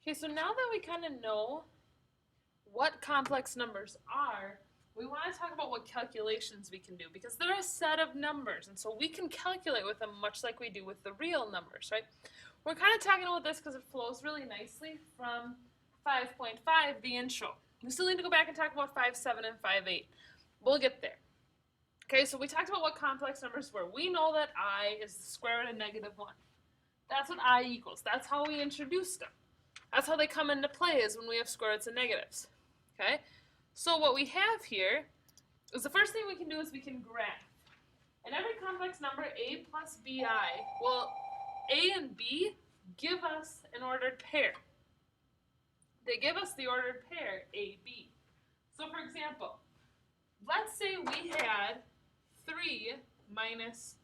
Okay, so now that we kind of know what complex numbers are, we want to talk about what calculations we can do because they're a set of numbers, and so we can calculate with them much like we do with the real numbers, right? We're kind of talking about this because it flows really nicely from 5.5, the intro. We still need to go back and talk about 5.7 and 5.8. We'll get there. Okay, so we talked about what complex numbers were. We know that I is the square root of -1. That's what I equals. That's how we introduced them. That's how they come into play, is when we have square roots and negatives. Okay? So what we have here is the first thing we can do is we can graph. And every complex number, a plus bi, well, a and b give us an ordered pair. They give us the ordered pair, ab. So for example, let's say we had 3 minus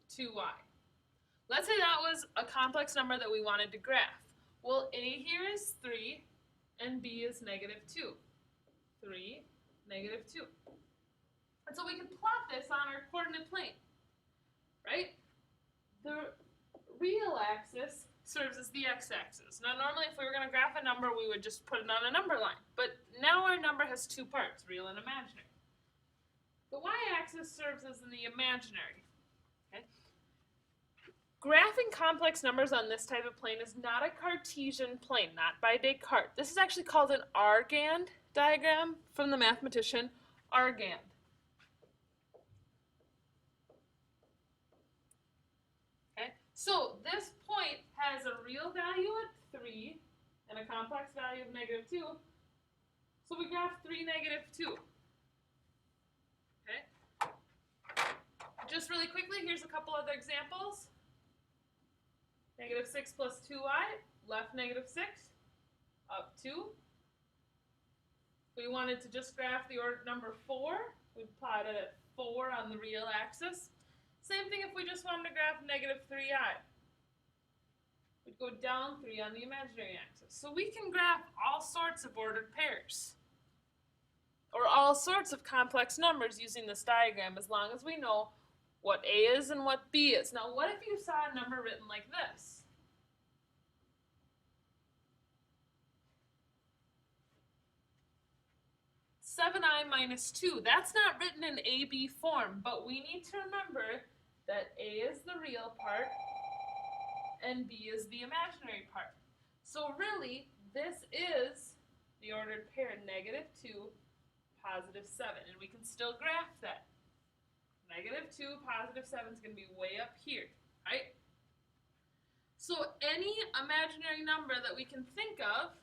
2y. Let's say that was a complex number that we wanted to graph. Well, a here is 3, and b is -2. 3, -2. And so we can plot this on our coordinate plane, right? The real axis serves as the x-axis. Now, normally if we were going to graph a number, we would just put it on a number line. But now our number has two parts, real and imaginary. The y-axis serves as in the imaginary. Okay? Graphing complex numbers on this type of plane is not a Cartesian plane, not by Descartes. This is actually called an Argand diagram from the mathematician Argand. Okay? So this point has a real value at 3 and a complex value of -2. So we graph 3, -2. Okay? Just really quickly, here's a couple other examples. -6 plus 2y, left -6, up 2. If we wanted to just graph the ordered number 4, we'd plot it at 4 on the real axis. Same thing if we just wanted to graph -3i. We'd go down 3 on the imaginary axis. So we can graph all sorts of ordered pairs, or all sorts of complex numbers using this diagram, as long as we know what a is and what b is. Now, what if you saw a number written like this? (7i minus 2). That's not written in AB form, but we need to remember that a is the real part and b is the imaginary part. So really, this is the ordered pair, -2, +7, and we can still graph that. -2, +7 is going to be way up here, right? So any imaginary number that we can think of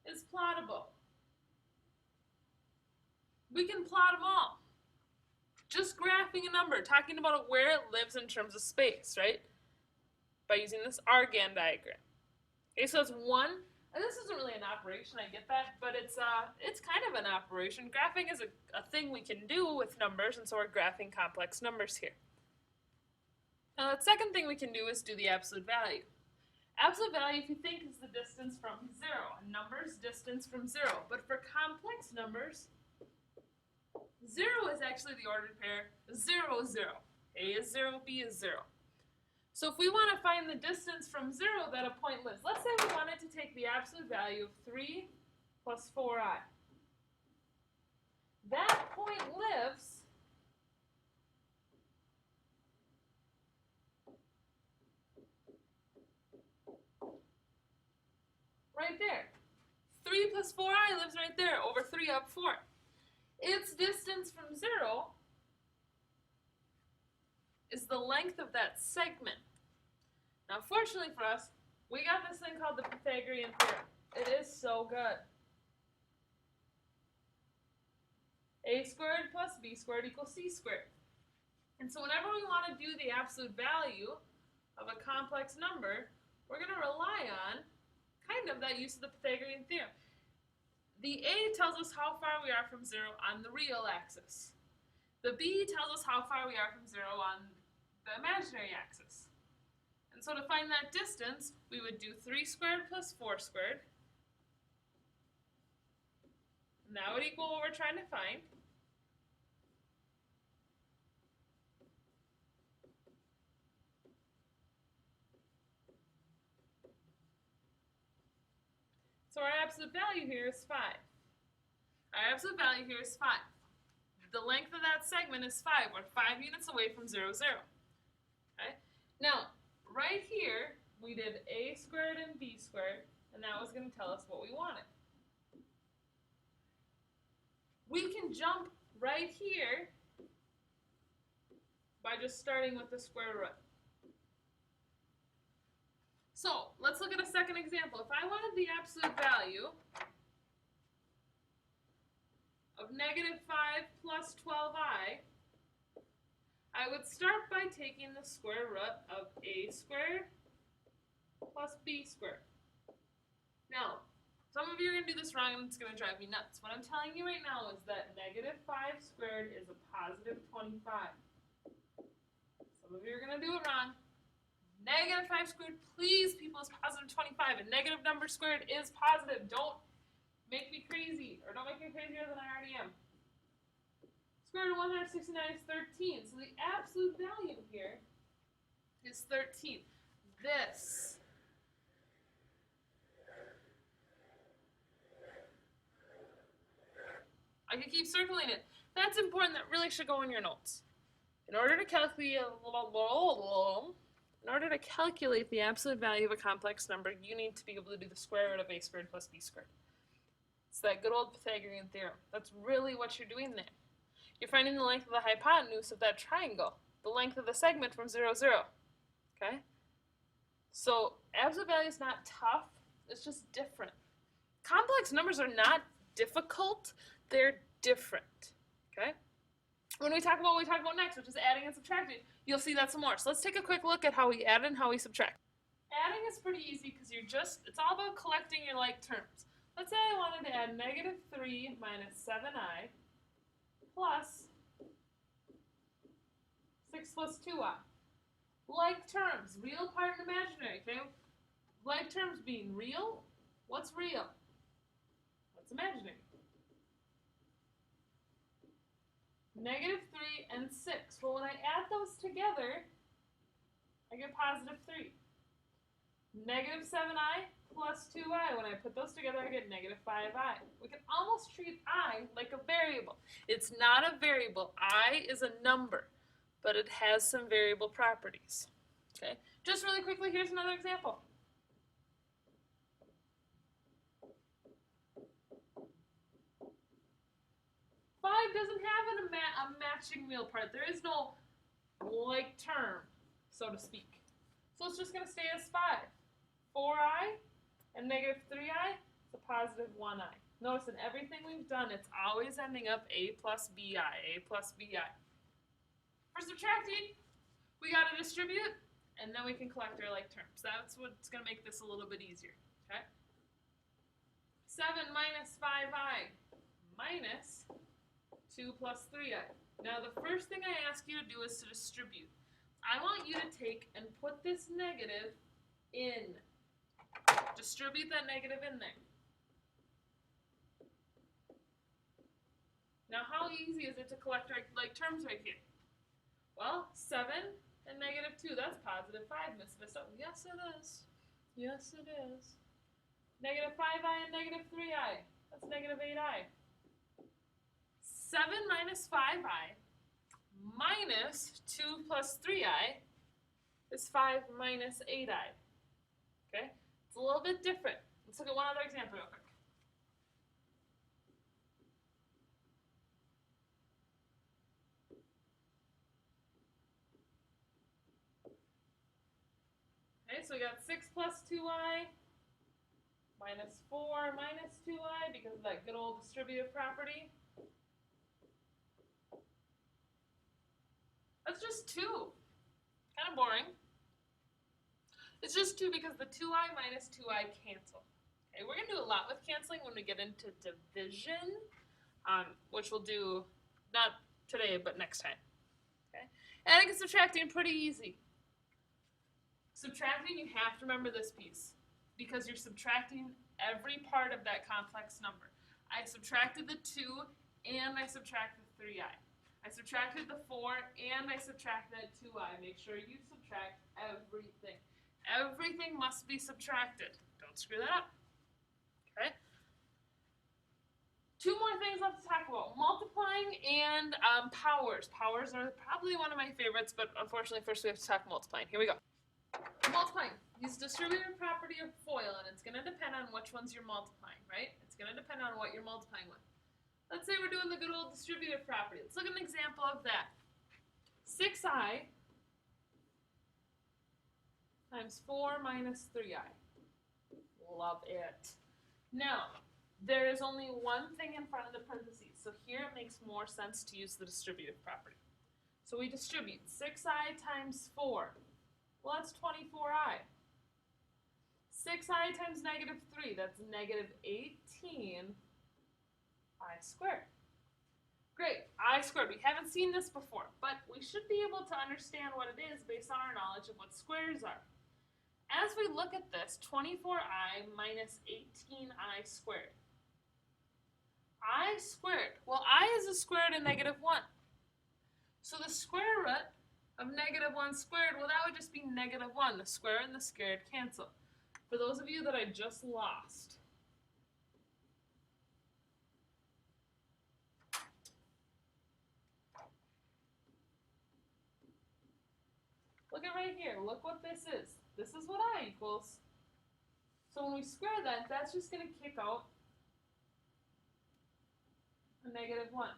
is plottable. We can plot them all. Just graphing a number, talking about where it lives in terms of space, right? By using this Argand diagram. Okay, so it's one, and this isn't really an operation, I get that, but it's kind of an operation. Graphing is a thing we can do with numbers, and so we're graphing complex numbers here. Now, the second thing we can do is do the absolute value. Absolute value, if you think, is the distance from 0. A number's distance from 0. But for complex numbers, 0 is actually the ordered pair. 0, 0. A is 0, b is 0. So if we want to find the distance from 0 that a point lives, let's say we wanted to take the absolute value of 3 plus 4i. That point lives right there. 3 plus 4i lives right there, over 3 up 4. Its distance from 0 is the length of that segment. Now, fortunately for us, we got this thing called the Pythagorean theorem. It is so good. A squared plus b squared equals c squared. And so whenever we want to do the absolute value of a complex number, we're going to rely on kind of that use of the Pythagorean theorem. The a tells us how far we are from 0 on the real axis. The b tells us how far we are from 0 on the imaginary axis. And so to find that distance, we would do 3 squared plus 4 squared. And that would equal what we're trying to find. So our absolute value here is 5. Our absolute value here is 5. The length of that segment is 5. We're 5 units away from 0, 0. Okay? Now, right here, we did a squared and b squared, and that was going to tell us what we wanted. We can jump right here by just starting with the square root. So, let's look at a second example. If I wanted the absolute value of -5 plus 12i, I would start by taking the square root of a squared plus b squared. Now, some of you are going to do this wrong and it's going to drive me nuts. What I'm telling you right now is that -5 squared is a positive 25. Some of you are going to do it wrong. -5 squared, please, people, is positive 25. A negative number squared is positive. Don't make me crazy, or don't make me crazier than I already am. Square root of 169 is 13, so the absolute value here is 13. This I can keep circling it. That's important. That really should go in your notes. In order to calculate the absolute value of a complex number, you need to be able to do the square root of a squared plus b squared. It's that good old Pythagorean theorem. That's really what you're doing there. You're finding the length of the hypotenuse of that triangle, the length of the segment from 0, 0. Okay? So absolute value is not tough. It's just different. Complex numbers are not difficult. They're different. Okay? When we talk about what we talk about next, which is adding and subtracting, you'll see that some more. So let's take a quick look at how we add and how we subtract. Adding is pretty easy because it's all about collecting your like terms. Let's say I wanted to add -3 minus 7i plus 6 plus 2i. Like terms, real part and imaginary, okay? Like terms being real, what's real? What's imaginary? -3 and 6. Well, when I add those together, I get positive 3. -7i plus 2i. When I put those together, I get -5i. We can almost treat I like a variable. It's not a variable. I is a number, but it has some variable properties. Okay? Just really quickly, here's another example. Five doesn't have a matching real part. There is no like term, so to speak. So it's just going to stay as 5. 4i and -3i is a positive 1i. Notice in everything we've done, it's always ending up a plus bi, a plus bi. For subtracting, we got to distribute, and then we can collect our like terms. That's what's going to make this a little bit easier. Okay? 7 minus 5i minus 2 plus 3i. Now the first thing I ask you to do is to distribute. I want you to take and put this negative in. Distribute that negative in there. Now how easy is it to collect our like terms right here? Well, 7 and -2, that's positive 5, Miss Vista. Yes it is. Yes it is. -5i and -3i, that's -8i. 7 minus 5i minus 2 plus 3i is 5 minus 8i. Okay? It's a little bit different. Let's look at one other example real quick. Okay, so we got 6 plus 2i minus 4 minus 2i because of that good old distributive property. That's just 2. Kind of boring. It's just 2 because the 2i minus 2i cancel. Okay, we're going to do a lot with canceling when we get into division, which we'll do not today, but next time. Okay? Adding and subtracting, pretty easy. Subtracting, you have to remember this piece because you're subtracting every part of that complex number. I subtracted the 2 and I subtracted 3i. I subtracted the 4 and I subtracted 2i. Make sure you subtract everything. Everything must be subtracted. Don't screw that up. Okay? Two more things left to talk about. Multiplying and powers. Powers are probably one of my favorites, but unfortunately first we have to talk multiplying. Here we go. Multiplying. Use distributive property of FOIL, and it's going to depend on which ones you're multiplying, right? It's going to depend on what you're multiplying with. Let's say we're doing the good old distributive property. Let's look at an example of that. 6i times 4 minus 3i. Love it. Now, there is only one thing in front of the parentheses, so here it makes more sense to use the distributive property. So we distribute 6i times 4. Well, that's 24i. 6i times negative 3, that's negative 18i squared. Great, I squared. We haven't seen this before, but we should be able to understand what it is based on our knowledge of what squares are. As we look at this, 24i minus 18i squared. I squared. Well, I is a square root of negative 1. So the square root of negative 1 squared, well, that would just be negative 1. The square and the squared cancel. For those of you that I just lost, look at right here. Look what this is. This is what I equals. So when we square that, that's just going to kick out a negative 1.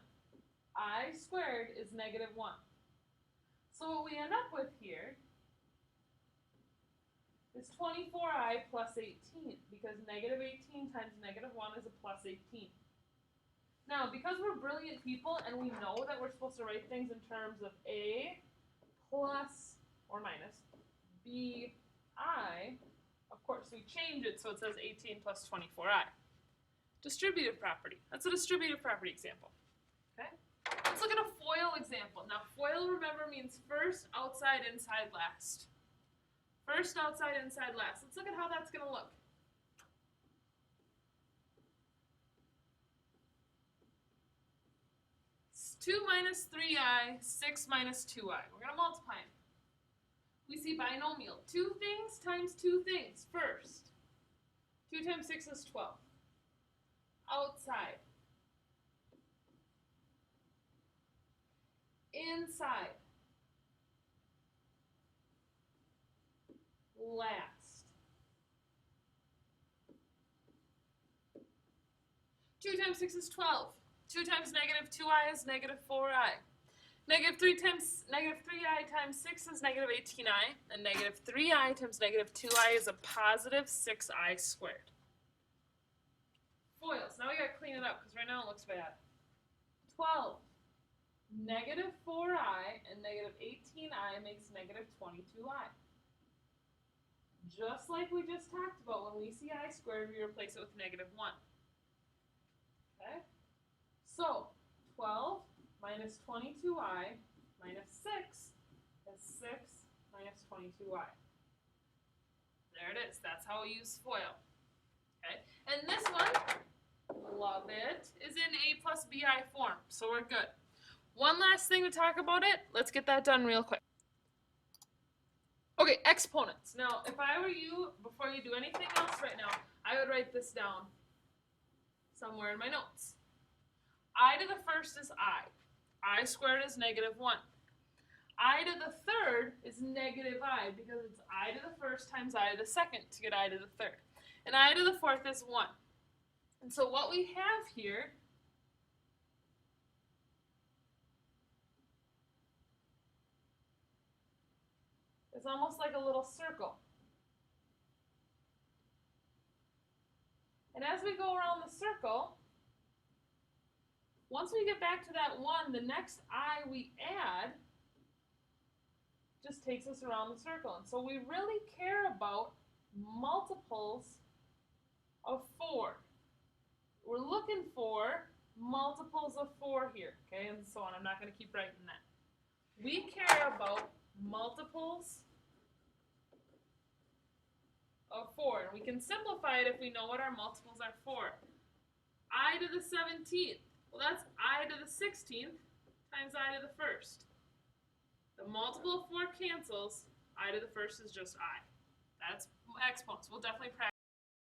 I squared is negative 1. So what we end up with here is 24i plus 18, because negative 18 times negative 1 is a plus 18. Now, because we're brilliant people and we know that we're supposed to write things in terms of a plus or minus bi, of course we change it so it says 18 plus 24i. Distributive property. That's a distributive property example. Okay? Let's look at a FOIL example. Now, FOIL, remember, means first, outside, inside, last. First, outside, inside, last. Let's look at how that's going to look. It's 2 minus 3i, 6 minus 2i. We're going to multiply them. We see binomial. 2 things times 2 things. First, 2 times 6 is 12. Outside. Inside. Last. 2 times 6 is 12. 2 times negative 2i is negative 4i. Negative 3i times 6 is negative 18i, and negative 3i times negative 2i is a positive 6i squared. FOILs. Now we got to clean it up because right now it looks bad. 12. Negative 4i and negative 18i makes negative 22i. Just like we just talked about, when we see I squared, we replace it with negative 1. Okay? So, 12 minus 22i minus 6 is 6 minus 22i. There it is. That's how we use FOIL. Okay? And this one, love it, is in a plus bi form, so we're good. One last thing to talk about it. Let's get that done real quick. Okay, exponents. Now, if I were you, before you do anything else right now, I would write this down somewhere in my notes. I to the first is I squared is negative 1. I to the third is negative I, because it's I to the first times I to the second to get I to the third. And I to the fourth is 1. And so what we have here is almost like a little circle. And as we go around the circle, once we get back to that 1, the next I we add just takes us around the circle. And so we really care about multiples of 4. We're looking for multiples of 4 here, okay, and so on. I'm not going to keep writing that. We care about multiples of 4. And we can simplify it if we know what our multiples are for. I to the 17th. Well, that's I to the 16th times I to the 1st. The multiple of 4 cancels. I to the 1st is just I. That's exponents. We'll definitely practice.